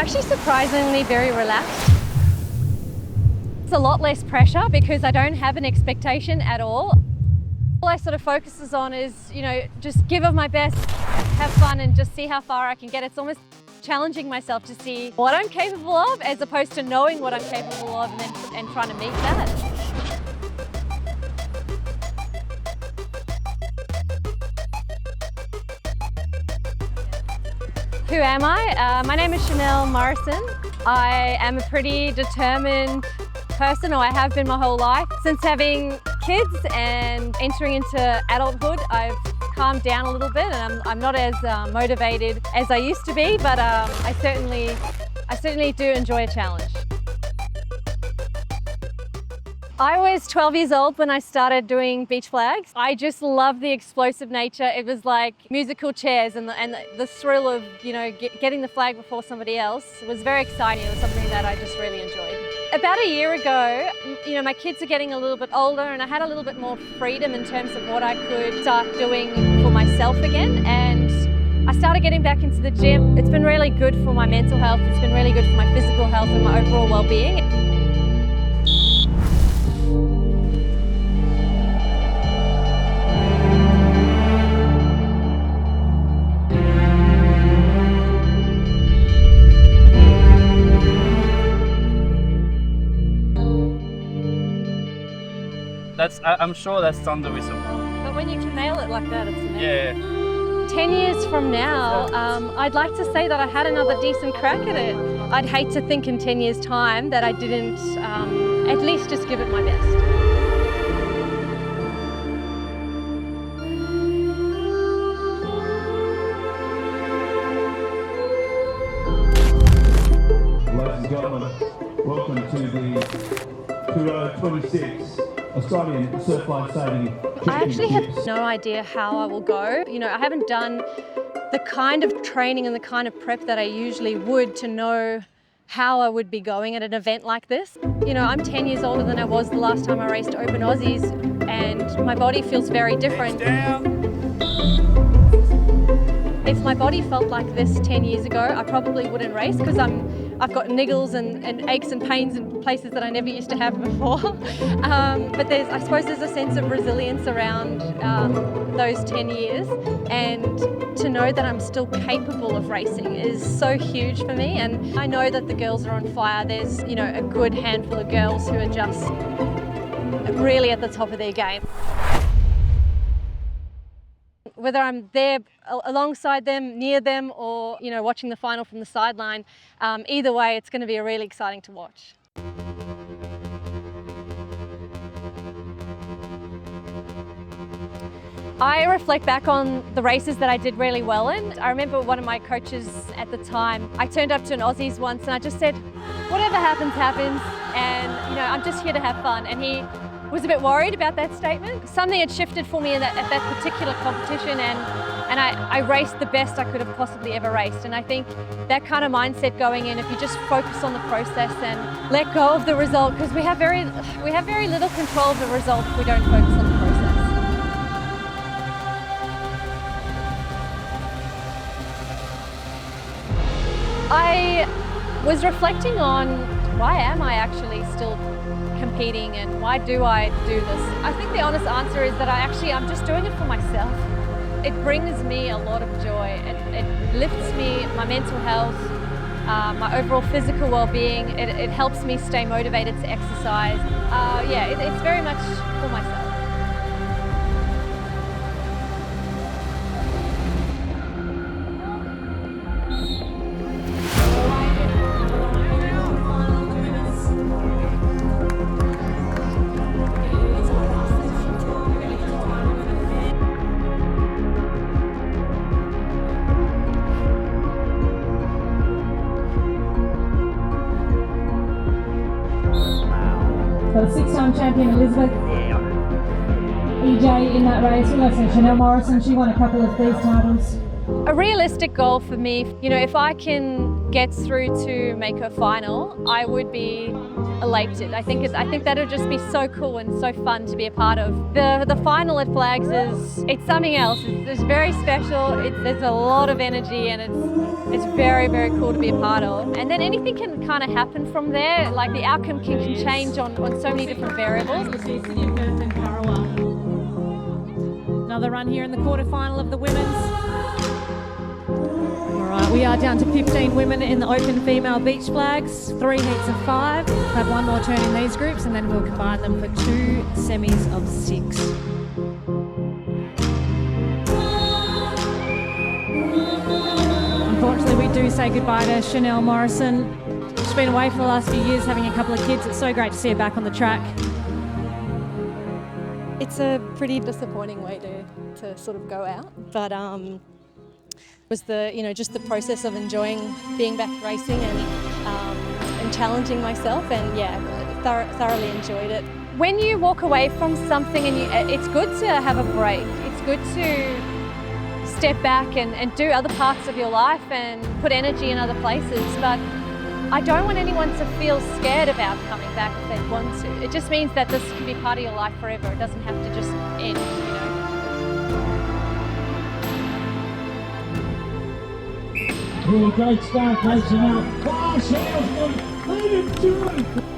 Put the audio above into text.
actually surprisingly very relaxed. It's a lot less pressure because I don't have an expectation at all. All I sort of focuses on is, just give of my best, have fun and just see how far I can get. It's almost challenging myself to see what I'm capable of as opposed to knowing what I'm capable of and trying to meet that. Who am I? My name is Morrison. I am a pretty determined person, or I have been my whole life. Since having kids and entering into adulthood, I've calmed down a little bit and I'm not as motivated as I used to be, but I certainly do enjoy a challenge. I was 12 years old when I started doing beach flags. I just love the explosive nature. It was like musical chairs and the thrill of, getting the flag before somebody else was very exciting. It was something that I just really enjoyed. About a year ago, my kids are getting a little bit older and I had a little bit more freedom in terms of what I could start doing for myself again. And I started getting back into the gym. It's been really good for my mental health. It's been really good for my physical health and my overall well-being. I'm sure that's thunder whistle. But when you can nail it like that, it's amazing. Yeah. 10 years from now, I'd like to say that I had another decent crack at it. I'd hate to think in 10 years' time that I didn't at least just give it my best. Ladies and gentlemen, welcome to the 2026 Australian Surfline Sailing Championships. I actually have no idea how I will go. I haven't done the kind of training and the kind of prep that I usually would to know how I would be going at an event like this. I'm 10 years older than I was the last time I raced Open Aussies, and my body feels very different. If my body felt like this 10 years ago, I probably wouldn't race because I've got niggles and aches and pains in places that I never used to have before. But I suppose there's a sense of resilience around those 10 years, and to know that I'm still capable of racing is so huge for me. And I know that the girls are on fire. There's a good handful of girls who are just really at the top of their game. Whether I'm there alongside them, near them, or watching the final from the sideline, either way it's going to be really exciting to watch. I reflect back on the races that I did really well in. I remember one of my coaches at the time, I turned up to an Aussies once and I just said, whatever happens, happens, and I'm just here to have fun. And he was a bit worried about that statement. Something had shifted for me at that particular competition, and I raced the best I could have possibly ever raced. And I think that kind of mindset going in, if you just focus on the process and let go of the result, because we have very little control of the result if we don't focus on the process. I was reflecting on why am I actually still competing and why do I do this? I think the honest answer is that I'm just doing it for myself. It brings me a lot of joy. It lifts me, my mental health, my overall physical well-being. It helps me stay motivated to exercise. It's very much for myself. So the six-time champion Elizabeth EJ in that race. We also Chanel Morrison, she won a couple of these titles. A realistic goal for me, if I can get through to make a final, I would be elated. I think that would just be so cool and so fun to be a part of. The final at Flags it's something else. It's very special. There's a lot of energy and it's It's very, very cool to be a part of. And then anything can kind of happen from there. Like the outcome can change on so many different variables. Another run here in the quarterfinal of the women's. All right, we are down to 15 women in the open female beach flags, 3 heats of 5. We'll have one more turn in these groups and then we'll combine them for 2 semis of 6. Unfortunately, we do say goodbye to Chanel Morrison. She's been away for the last few years having a couple of kids. It's so great to see her back on the track. It's a pretty disappointing way to sort of go out, but was just the process of enjoying being back racing and challenging myself, and yeah, thoroughly enjoyed it. When you walk away from something, and it's good to have a break. It's good to step back and do other parts of your life and put energy in other places. But I don't want anyone to feel scared about coming back if they want to. It just means that this can be part of your life forever. It doesn't have to just end, Really great start, racing out. Oh, Chanel's leading to it.